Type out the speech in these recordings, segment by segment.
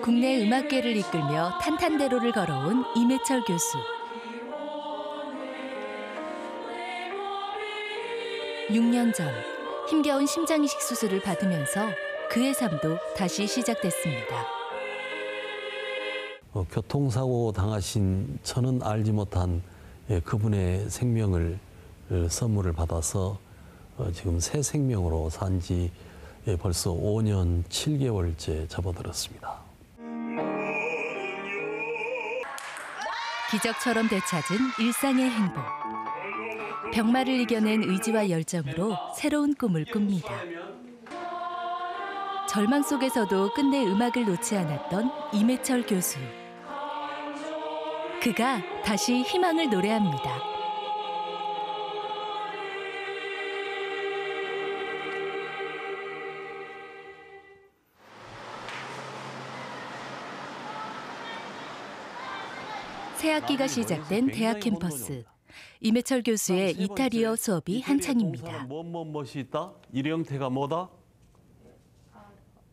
국내 음악계를 이끌며 탄탄대로를 걸어온 임해철 교수. 6년 전 힘겨운 심장이식 수술을 받으면서 그의 삶도 다시 시작됐습니다. 교통사고 당하신 저는 알지 못한 그분의 생명을 선물을 받아서 지금 새 생명으로 산 지 벌써 5년 7개월째 접어들었습니다. 기적처럼 되찾은 일상의 행복. 병마를 이겨낸 의지와 열정으로 새로운 꿈을 꿉니다. 절망 속에서도 끝내 음악을 놓지 않았던 임해철 교수. 그가 다시 희망을 노래합니다. 새 학기가 시작된 대학 캠퍼스. 임해철 교수의 이탈리아 수업이 한창입니다. 무엇이 있다? 이 형태가 뭐다?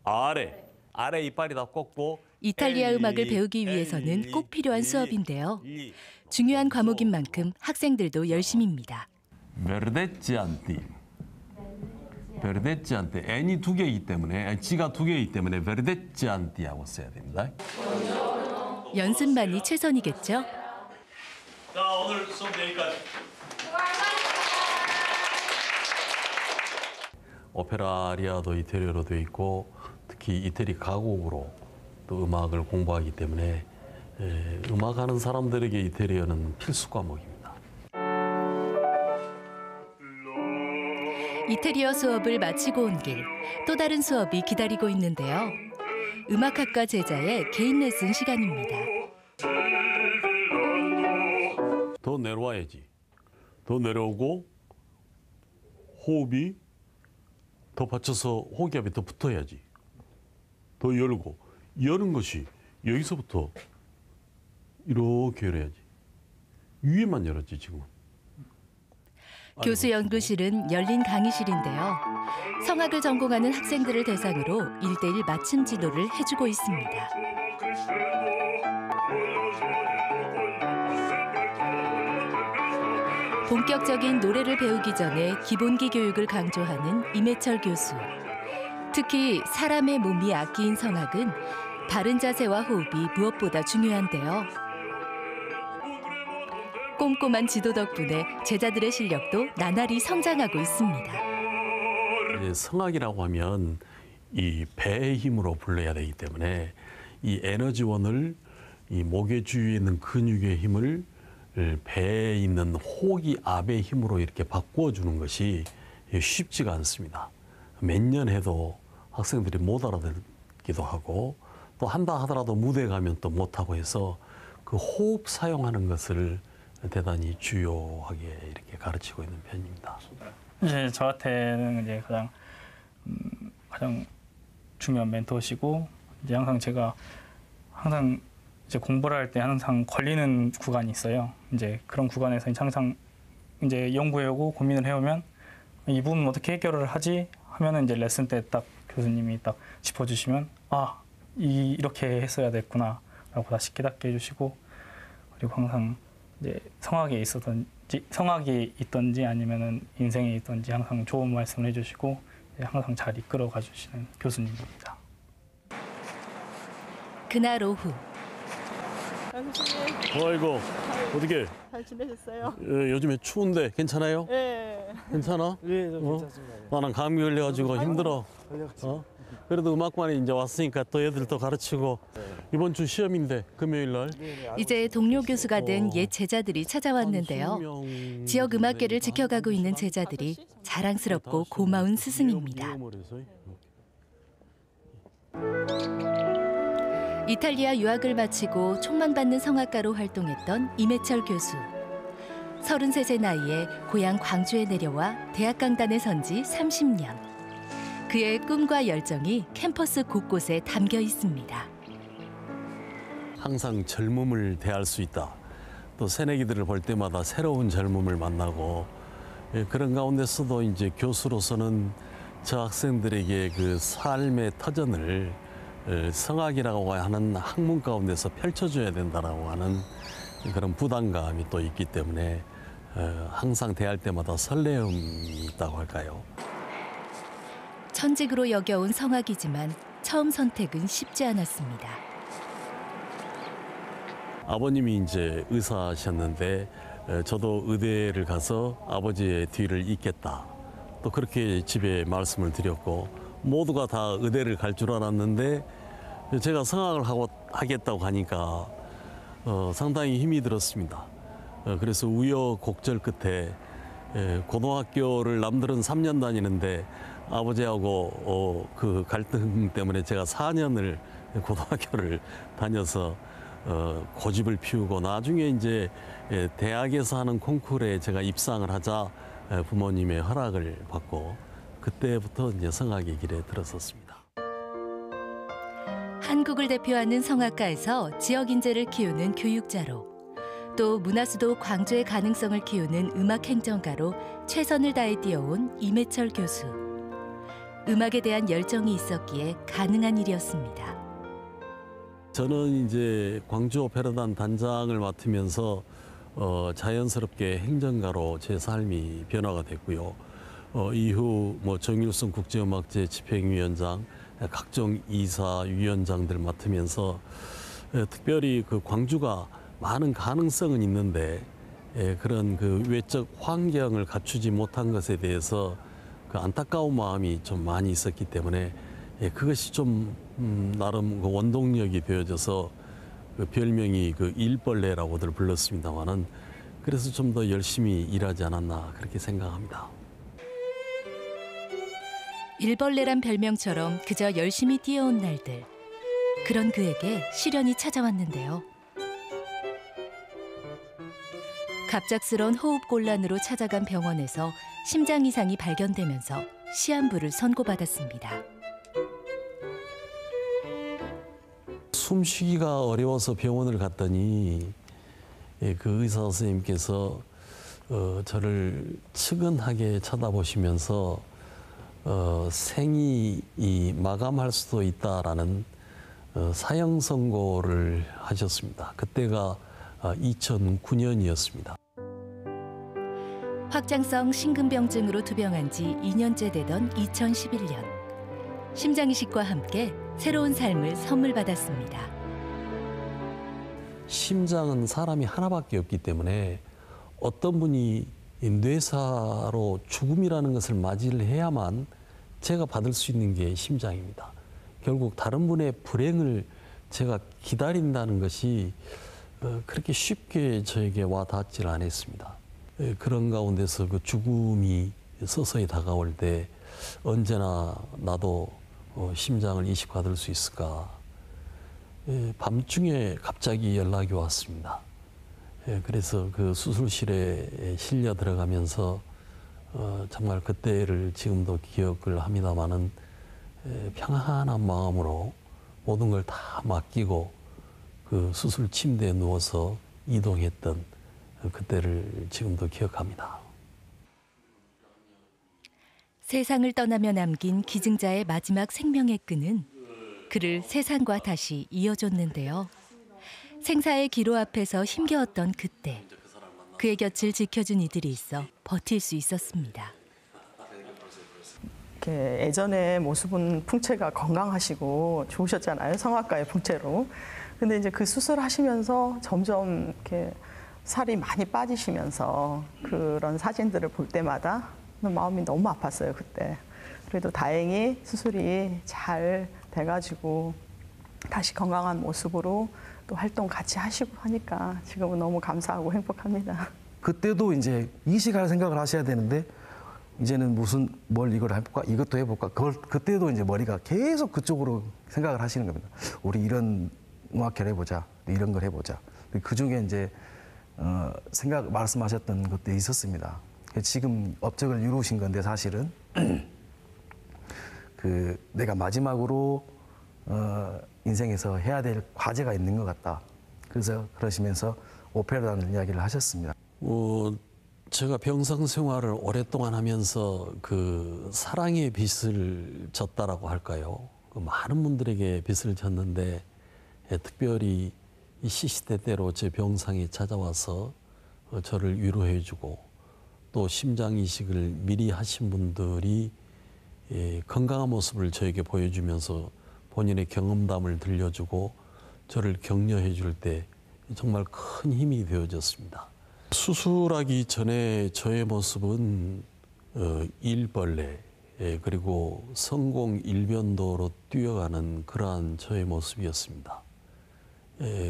아래. 아래 이빨이 다 꺾고. 이탈리아 음악을 배우기 위해서는 꼭 필요한 수업인데요. 중요한 과목인 만큼 학생들도 열심입니다. 베르데치안티. 베르데치안티. N이 두 개이기 때문에, G가 두 개이기 때문에 베르데치안티하고 써야 됩니다. 연습만이 최선이겠죠? 자, 오늘 수업 여기까지. 오페라 아리아도 이태리어로 되어 있고 특히 이태리 가곡으로 또 음악을 공부하기 때문에 음악하는 사람들에게 이태리어는 필수 과목입니다. 이태리어 수업을 마치고 온 길, 또 다른 수업이 기다리고 있는데요. 음악학과 제자의 개인 레슨 시간입니다. 더 내려와야지. 더 내려오고 호흡이 더 받쳐서 호흡압이 더 붙어야지. 더 열고 여는 것이 여기서부터 이렇게 열어야지. 위에만 열었지 지금. 교수 연구실은 열린 강의실인데요. 성악을 전공하는 학생들을 대상으로 1:1 맞춤 지도를 해주고 있습니다. 본격적인 노래를 배우기 전에 기본기 교육을 강조하는 임해철 교수. 특히 사람의 몸이 악기인 성악은 바른 자세와 호흡이 무엇보다 중요한데요. 꼼꼼한 지도 덕분에 제자들의 실력도 나날이 성장하고 있습니다. 성악이라고 하면 이 배의 힘으로 불러야 되기 때문에 이 에너지원을 이 목의 주위에 있는 근육의 힘을 배에 있는 호기압의 힘으로 이렇게 바꿔주는 것이 쉽지가 않습니다. 몇 년 해도 학생들이 못 알아듣기도 하고 또 한다 하더라도 무대 가면 또 못하고 해서 그 호흡 사용하는 것을 대단히 주요하게 이렇게 가르치고 있는 편입니다. 이제 저한테는 이제 가장 중요한 멘토시고 이제 항상 제가 항상 이제 공부를 할 때 항상 걸리는 구간이 있어요. 이제 그런 구간에서 항상 이제 연구해오고 고민을 해오면 이 부분 어떻게 해결을 하지 하면은 이제 레슨 때 딱 교수님이 딱 짚어주시면 이렇게 했어야 됐구나라고 다시 깨닫게 해주시고 그리고 항상 이제 성악이 있던지 아니면은 인생에 있던지 항상 좋은 말씀을 해주시고 항상 잘 이끌어가 주시는 교수님입니다. 그날 오후. 아이고 어떻게? 잘 지내셨어요? 요즘에 추운데 괜찮아요? 네. 괜찮아? 네, 괜찮습니다. 나는 감기 걸려가지고 힘들어. 그래도 음악관에 이제 왔으니까 또 애들 또 가르치고 이번 주 시험인데 금요일 날. 이제 동료 교수가 된 옛 제자들이 찾아왔는데요. 지역 음악계를 지켜가고 있는 제자들이 자랑스럽고 고마운 스승입니다. 이탈리아 유학을 마치고 촉망받는 성악가로 활동했던 임해철 교수. 33세 나이에 고향 광주에 내려와 대학 강단에 선 지 30년. 그의 꿈과 열정이 캠퍼스 곳곳에 담겨 있습니다. 항상 젊음을 대할 수 있다. 또 새내기들을 볼 때마다 새로운 젊음을 만나고 그런 가운데서도 이제 교수로서는 저 학생들에게 그 삶의 터전을 성악이라고 하는 학문 가운데서 펼쳐줘야 된다라고 하는 그런 부담감이 또 있기 때문에 항상 대할 때마다 설레음이 있다고 할까요? 천직으로 여겨온 성악이지만 처음 선택은 쉽지 않았습니다. 아버님이 이제 의사하셨는데 저도 의대를 가서 아버지의 뒤를 잇겠다. 또 그렇게 집에 말씀을 드렸고 모두가 다 의대를 갈 줄 알았는데 제가 성악을 하겠다고 하니까 상당히 힘이 들었습니다. 그래서 우여곡절 끝에 고등학교를 남들은 3년 다니는데 아버지하고 그 갈등 때문에 제가 4년을 고등학교를 다녀서 고집을 피우고 나중에 이제 대학에서 하는 콩쿠르에 제가 입상을 하자 부모님의 허락을 받고 그때부터 이제 성악의 길에 들어섰습니다. 한국을 대표하는 성악가에서 지역 인재를 키우는 교육자로 또 문화수도 광주의 가능성을 키우는 음악행정가로 최선을 다해 뛰어온 임해철 교수. 음악에 대한 열정이 있었기에 가능한 일이었습니다. 저는 이제 광주 오페라단 단장을 맡으면서 자연스럽게 행정가로 제 삶이 변화가 됐고요. 이후 뭐 정일순 국제음악제 집행위원장, 각종 이사위원장들 맡으면서 특별히 그 광주가 많은 가능성은 있는데 그런 그 외적 환경을 갖추지 못한 것에 대해서 그 안타까운 마음이 좀 많이 있었기 때문에 그것이 좀 나름 그 원동력이 되어져서 그 별명이 그 일벌레라고들 불렀습니다만은 그래서 좀 더 열심히 일하지 않았나 그렇게 생각합니다. 일벌레란 별명처럼 그저 열심히 뛰어온 날들. 그런 그에게 시련이 찾아왔는데요. 갑작스런 호흡곤란으로 찾아간 병원에서 심장 이상이 발견되면서 시한부를 선고받았습니다. 숨쉬기가 어려워서 병원을 갔더니 그 의사 선생님께서 저를 측은하게 쳐다보시면서 생이 마감할 수도 있다라는 사형 선고를 하셨습니다. 그때가 2009년이었습니다. 확장성 심근병증으로 투병한 지 2년째 되던 2011년. 심장이식과 함께 새로운 삶을 선물 받았습니다. 심장은 사람이 하나밖에 없기 때문에 어떤 분이 뇌사로 죽음이라는 것을 맞이를 해야만 제가 받을 수 있는 게 심장입니다. 결국 다른 분의 불행을 제가 기다린다는 것이 그렇게 쉽게 저에게 와 닿지를 않았습니다. 그런 가운데서 그 죽음이 서서히 다가올 때 언제나 나도 심장을 이식받을 수 있을까. 밤중에 갑자기 연락이 왔습니다. 그래서 그 수술실에 실려 들어가면서 정말 그때를 지금도 기억을 합니다마는 평안한 마음으로 모든 걸 다 맡기고 그 수술 침대에 누워서 이동했던 그때를 지금도 기억합니다. 세상을 떠나며 남긴 기증자의 마지막 생명의 끈은 그를 세상과 다시 이어줬는데요. 생사의 기로 앞에서 힘겨웠던 그때 그의 곁을 지켜준 이들이 있어 버틸 수 있었습니다. 예전의 모습은 풍채가 건강하시고 좋으셨잖아요. 성악가의 풍채로. 근데 이제 그 수술하시면서 점점 이렇게 살이 많이 빠지시면서 그런 사진들을 볼 때마다 마음이 너무 아팠어요, 그때. 그래도 다행히 수술이 잘 돼가지고 다시 건강한 모습으로 또 활동 같이 하시고 하니까 지금은 너무 감사하고 행복합니다. 그때도 이제 이식할 생각을 하셔야 되는데 이제는 뭘 이걸 해볼까? 이것도 해볼까? 그때도 이제 머리가 계속 그쪽으로 생각을 하시는 겁니다. 우리 이런 음악회를 해보자. 이런 걸 해보자. 그 중에 이제 말씀하셨던 것도 있었습니다. 지금 업적을 이루신 건데 사실은 내가 마지막으로 인생에서 해야 될 과제가 있는 것 같다. 그래서 그러시면서 오페라단을 이야기를 하셨습니다. 제가 병상 생활을 오랫동안 하면서 그 사랑의 빚을 졌다라고 할까요? 그 많은 분들에게 빚을 졌는데 특별히 이 시시때때로 제 병상에 찾아와서 저를 위로해주고 또 심장 이식을 미리 하신 분들이 건강한 모습을 저에게 보여주면서 본인의 경험담을 들려주고 저를 격려해 줄 때 정말 큰 힘이 되어졌습니다. 수술하기 전에 저의 모습은 일벌레 그리고 성공 일변도로 뛰어가는 그러한 저의 모습이었습니다.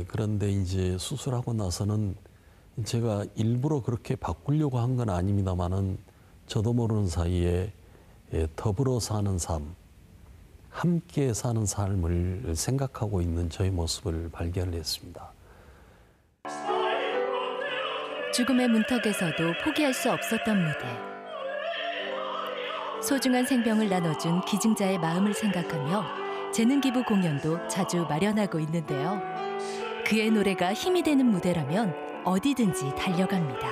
그런데 이제 수술하고 나서는 제가 일부러 그렇게 바꾸려고 한 건 아닙니다만은 저도 모르는 사이에 더불어 사는 삶, 함께 사는 삶을 생각하고 있는 저의 모습을 발견을 했습니다. 죽음의 문턱에서도 포기할 수 없었던 무대. 소중한 생명을 나눠준 기증자의 마음을 생각하며 재능기부 공연도 자주 마련하고 있는데요. 그의 노래가 힘이 되는 무대라면 어디든지 달려갑니다.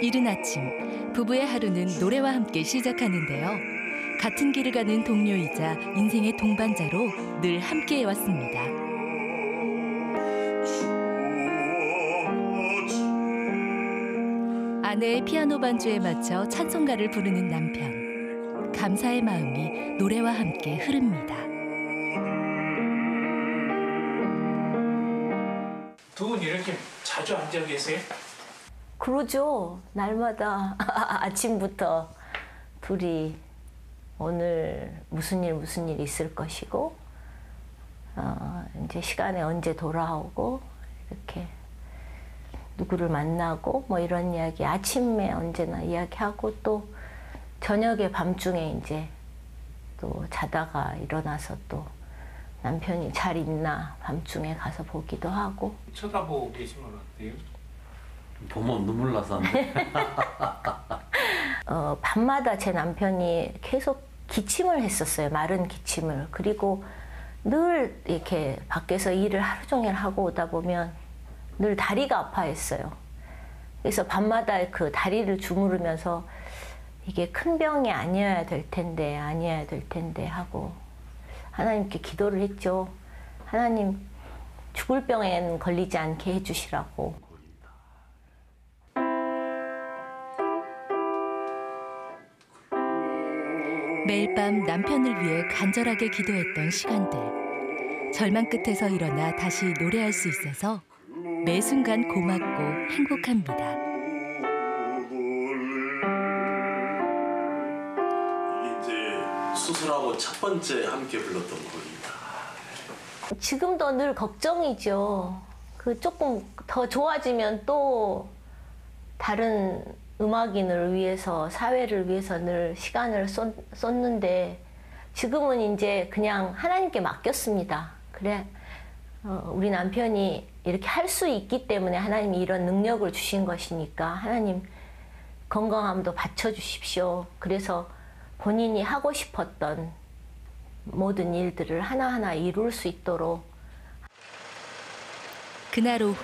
이른 아침, 부부의 하루는 노래와 함께 시작하는데요. 같은 길을 가는 동료이자 인생의 동반자로 늘 함께해 왔습니다. 아내의 피아노 반주에 맞춰 찬송가를 부르는 남편. 감사의 마음이 노래와 함께 흐릅니다. 두 분 이렇게 자주 앉아 계세요? 그러죠. 날마다 아침부터 둘이 오늘 무슨 일 있을 것이고 이제 시간에 언제 돌아오고 이렇게 누구를 만나고 뭐 이런 이야기 아침에 언제나 이야기하고 또 저녁에 밤중에 이제 또 자다가 일어나서 또 남편이 잘 있나 밤중에 가서 보기도 하고. 쳐다보고 계시면 어때요? 보면 눈물 나서 안 돼. 밤마다 제 남편이 계속 기침을 했었어요. 마른 기침을. 그리고 늘 이렇게 밖에서 일을 하루 종일 하고 오다 보면 늘 다리가 아파했어요. 그래서 밤마다 그 다리를 주무르면서 이게 큰 병이 아니어야 될 텐데 하고 하나님께 기도를 했죠. 하나님 죽을 병엔 걸리지 않게 해주시라고. 매일 밤 남편을 위해 간절하게 기도했던 시간들. 절망 끝에서 일어나 다시 노래할 수 있어서 매 순간 고맙고 행복합니다. 이제 수술하고 첫 번째 함께 불렀던 곡입니다. 지금도 늘 걱정이죠. 그 조금 더 좋아지면 또 다른 음악인을 위해서, 사회를 위해서 늘 시간을 쏟는데 지금은 이제 그냥 하나님께 맡겼습니다. 그래, 우리 남편이 이렇게 할 수 있기 때문에 하나님이 이런 능력을 주신 것이니까 하나님 건강함도 받쳐주십시오. 그래서 본인이 하고 싶었던 모든 일들을 하나하나 이룰 수 있도록. 그날 오후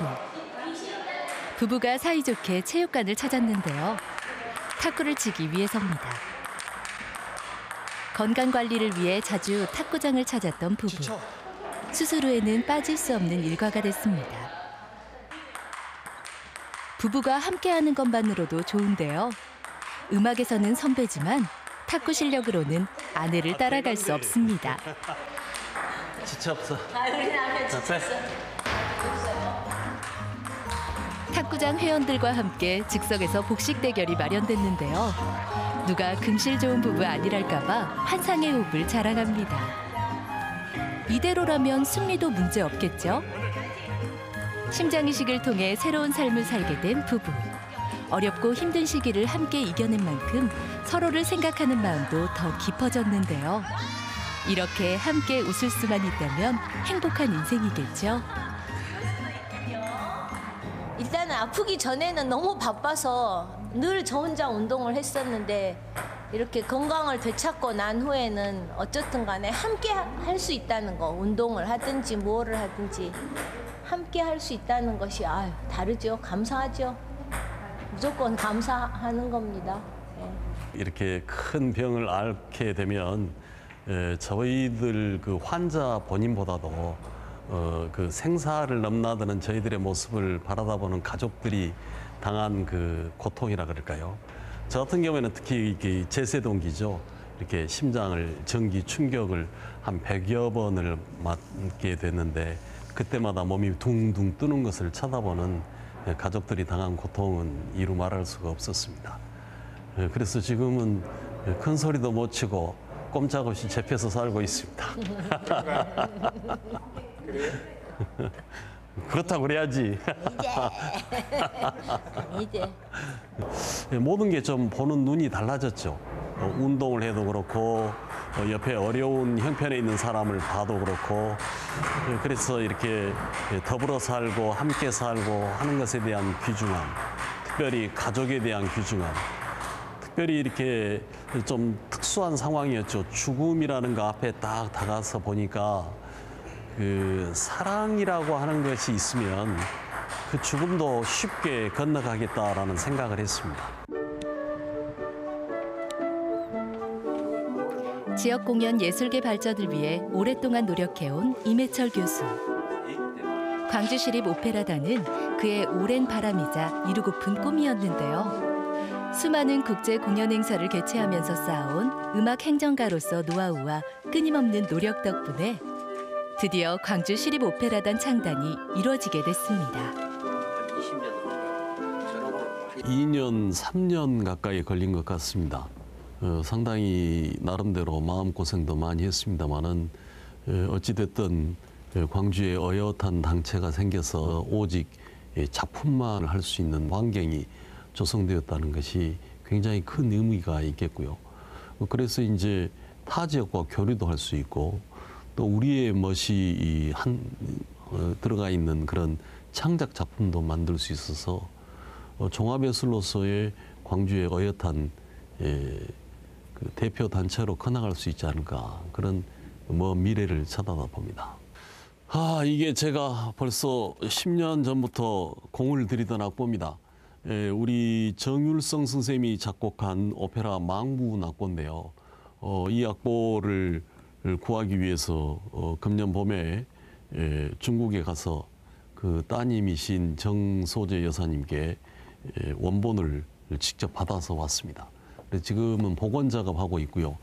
부부가 사이좋게 체육관을 찾았는데요. 탁구를 치기 위해서입니다. 건강관리를 위해 자주 탁구장을 찾았던 부부. 수술 후에는 빠질 수 없는 일과가 됐습니다. 부부가 함께하는 것만으로도 좋은데요. 음악에서는 선배지만 탁구 실력으로는 아내를 따라갈 수 없습니다. 지체 없어. 우리 남편 지쳤어. 탁구장 회원들과 함께 즉석에서 복식 대결이 마련됐는데요. 누가 금실 좋은 부부 아니랄까봐 환상의 호흡을 자랑합니다. 이대로라면 승리도 문제 없겠죠? 심장이식을 통해 새로운 삶을 살게 된 부부. 어렵고 힘든 시기를 함께 이겨낸 만큼 서로를 생각하는 마음도 더 깊어졌는데요. 이렇게 함께 웃을 수만 있다면 행복한 인생이겠죠? 일단은 아프기 전에는 너무 바빠서 늘 저 혼자 운동을 했었는데 이렇게 건강을 되찾고 난 후에는 어쨌든 간에 함께 할 수 있다는 거, 운동을 하든지 뭐를 하든지 함께 할 수 있다는 것이 다르죠. 감사하죠. 무조건 감사하는 겁니다. 이렇게 큰 병을 앓게 되면 저희들 그 환자 본인보다도 그 생사를 넘나드는 저희들의 모습을 바라다보는 가족들이 당한 그 고통이라 그럴까요? 저 같은 경우에는 특히 이게 제세동기죠. 이렇게 심장을 전기 충격을 한 100여 번을 맞게 됐는데 그때마다 몸이 둥둥 뜨는 것을 쳐다보는 가족들이 당한 고통은 이루 말할 수가 없었습니다. 그래서 지금은 큰 소리도 못 치고 꼼짝없이 잡혀서 살고 있습니다. 그렇다고 그래야지. 이제 모든 게 좀 보는 눈이 달라졌죠. 운동을 해도 그렇고 옆에 어려운 형편에 있는 사람을 봐도 그렇고 그래서 이렇게 더불어 살고 함께 살고 하는 것에 대한 귀중함, 특별히 가족에 대한 귀중함, 특별히 이렇게 좀 특수한 상황이었죠. 죽음이라는 거 앞에 딱 다가서 보니까 그 사랑이라고 하는 것이 있으면 그 죽음도 쉽게 건너가겠다라는 생각을 했습니다. 지역 공연 예술계 발전을 위해 오랫동안 노력해온 임해철 교수. 광주시립 오페라단은 그의 오랜 바람이자 이루고픈 꿈이었는데요. 수많은 국제 공연 행사를 개최하면서 쌓아온 음악 행정가로서 노하우와 끊임없는 노력 덕분에 드디어 광주시립 오페라단 창단이 이루어지게 됐습니다. 2년, 3년 가까이 걸린 것 같습니다. 상당히 나름대로 마음고생도 많이 했습니다마는 어찌됐든 광주에 어엿한 당체가 생겨서 오직 작품만 할 수 있는 환경이 조성되었다는 것이 굉장히 큰 의미가 있겠고요. 그래서 이제 타 지역과 교류도 할 수 있고 또 우리의 멋이 들어가 있는 그런 창작 작품도 만들 수 있어서 종합예술로서의 광주의 어엿한 그 대표 단체로 커나갈 수 있지 않을까 그런 먼 미래를 쳐다다 봅니다. 이게 제가 벌써 10년 전부터 공을 들이던 악보입니다. 우리 정율성 선생님이 작곡한 오페라 망부 악보인데요. 이 악보를 구하기 위해서 금년 봄에 중국에 가서 그 따님이신 정소재 여사님께 원본을 직접 받아서 왔습니다. 지금은 복원 작업하고 있고요.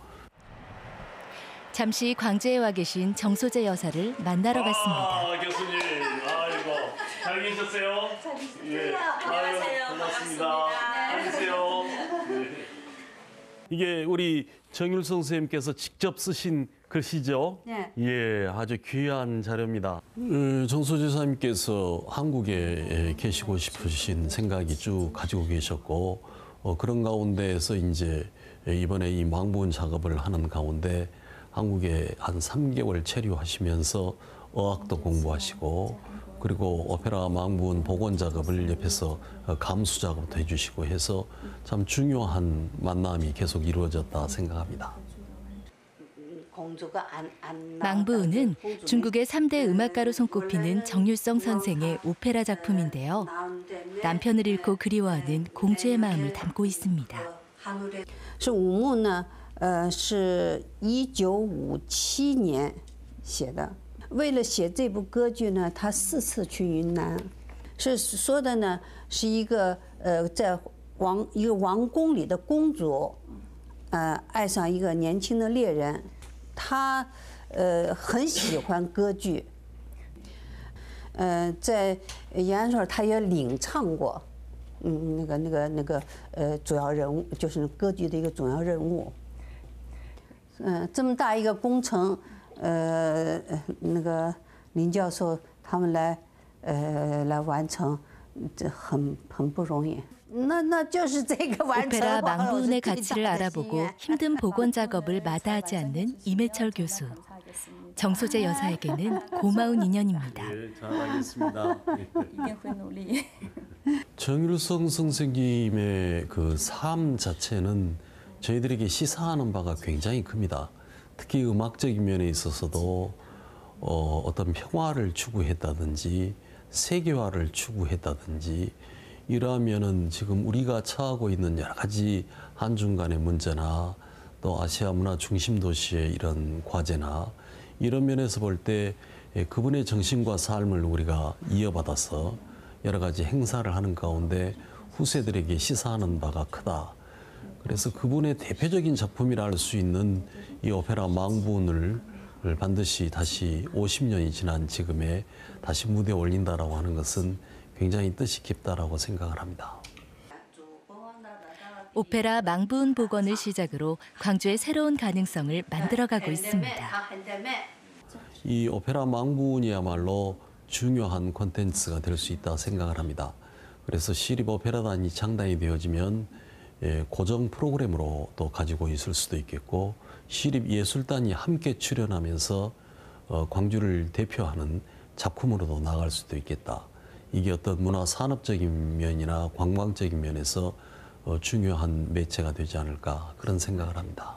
잠시 광주에 와 계신 정소재 여사를 만나러 갔습니다. 교수님, 아이고 잘 계셨어요? 잘 계셨어요. 안녕하세요. 반갑습니다. 앉으세요. 이게 우리 정율성 선생님께서 직접 쓰신 글씨죠? 네. 예, 아주 귀한 자료입니다. 정소재 여사님께서 한국에 계시고 싶으신 생각이 쭉 가지고 계셨고 그런 가운데에서 이제 이번에 이 망부원 작업을 하는 가운데 한국에 한 3개월 체류하시면서 어학도 공부하시고 그리고 오페라 망부원 복원 작업을 옆에서 감수 작업도 해주시고 해서 참 중요한 만남이 계속 이루어졌다 생각합니다. 망부운은 중국의 3대 음악가로 손꼽히는 정율성 선생의 오페라 작품인데요. 남편을 잃고 그리워하는 공주의 마음을 담고 있습니다. 是五木呢，是1957年写的。为了写这部歌剧呢，他4次去云南，是说的呢是一个在一个王宫里的公主，爱上一个年轻的猎人，她很喜欢歌剧，在延安时候她也领唱过。 主要人物就是歌剧的一个主要人物。这么大一个工程，林教授他们来完成，这很不容易。那就是这个完成。 오페라 망부운의 가치를 알아보고 힘든 복원 작업을 마다하지 않는 임해철 교수. 정소재 여사에게는 고마운 인연입니다. 네, 잘하겠습니다. 정율성 선생님의 그 삶 자체는 저희들에게 시사하는 바가 굉장히 큽니다. 특히 음악적인 면에 있어서도 어떤 평화를 추구했다든지 세계화를 추구했다든지 이러면은 지금 우리가 처하고 있는 여러 가지 한중 간의 문제나 또 아시아 문화 중심 도시의 이런 과제나 이런 면에서 볼 때 그분의 정신과 삶을 우리가 이어받아서 여러 가지 행사를 하는 가운데 후세들에게 시사하는 바가 크다. 그래서 그분의 대표적인 작품이라 할 수 있는 이 오페라 망부운을 반드시 다시 50년이 지난 지금에 다시 무대에 올린다라고 하는 것은 굉장히 뜻이 깊다라고 생각을 합니다. 오페라 망부운 복원을 시작으로 광주의 새로운 가능성을 만들어가고 있습니다. 이 오페라 망부운이야말로 중요한 콘텐츠가 될 수 있다 생각을 합니다. 그래서 시립 오페라단이 창단이 되어지면 고정 프로그램으로 또 가지고 있을 수도 있겠고 시립 예술단이 함께 출연하면서 광주를 대표하는 작품으로도 나갈 수도 있겠다. 이게 어떤 문화 산업적인 면이나 관광적인 면에서 중요한 매체가 되지 않을까 그런 생각을 합니다.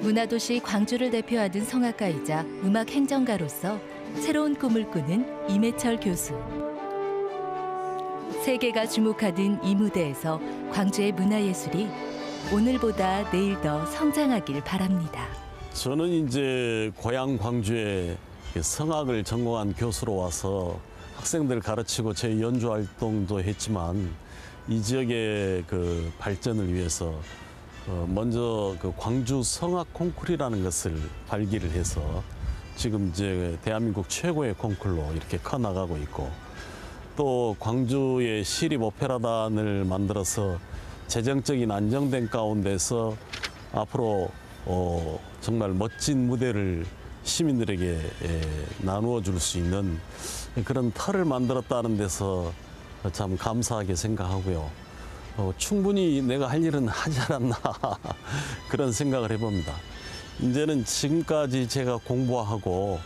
문화도시 광주를 대표하는 성악가이자 음악 행정가로서 새로운 꿈을 꾸는 임해철 교수. 세계가 주목하던 이 무대에서 광주의 문화예술이 오늘보다 내일 더 성장하길 바랍니다. 저는 이제 고향 광주에 성악을 전공한 교수로 와서 학생들 가르치고 제 연주 활동도 했지만 이 지역의 그 발전을 위해서 먼저 그 광주 성악 콩쿨이라는 것을 발기를 해서 지금 이제 대한민국 최고의 콩쿨로 이렇게 커 나가고 있고 또 광주의 시립 오페라단을 만들어서 재정적인 안정된 가운데서 앞으로 정말 멋진 무대를 시민들에게 나누어 줄 수 있는 그런 틀을 만들었다는 데서 참 감사하게 생각하고요. 충분히 내가 할 일은 하지 않았나 그런 생각을 해봅니다. 이제는 지금까지 제가 공부하고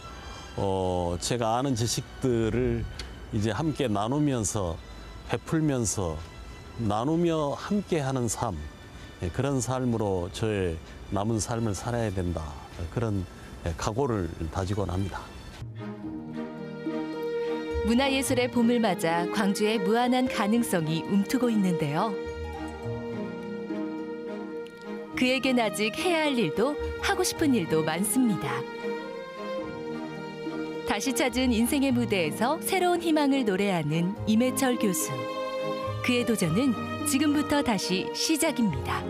제가 아는 지식들을 이제 함께 나누면서 베풀면서 나누며 함께하는 삶 그런 삶으로 저의 남은 삶을 살아야 된다 그런 각오를 다지곤 합니다. 문화예술의 봄을 맞아 광주의 무한한 가능성이 움트고 있는데요. 그에겐 아직 해야 할 일도 하고 싶은 일도 많습니다. 다시 찾은 인생의 무대에서 새로운 희망을 노래하는 임해철 교수. 그의 도전은 지금부터 다시 시작입니다.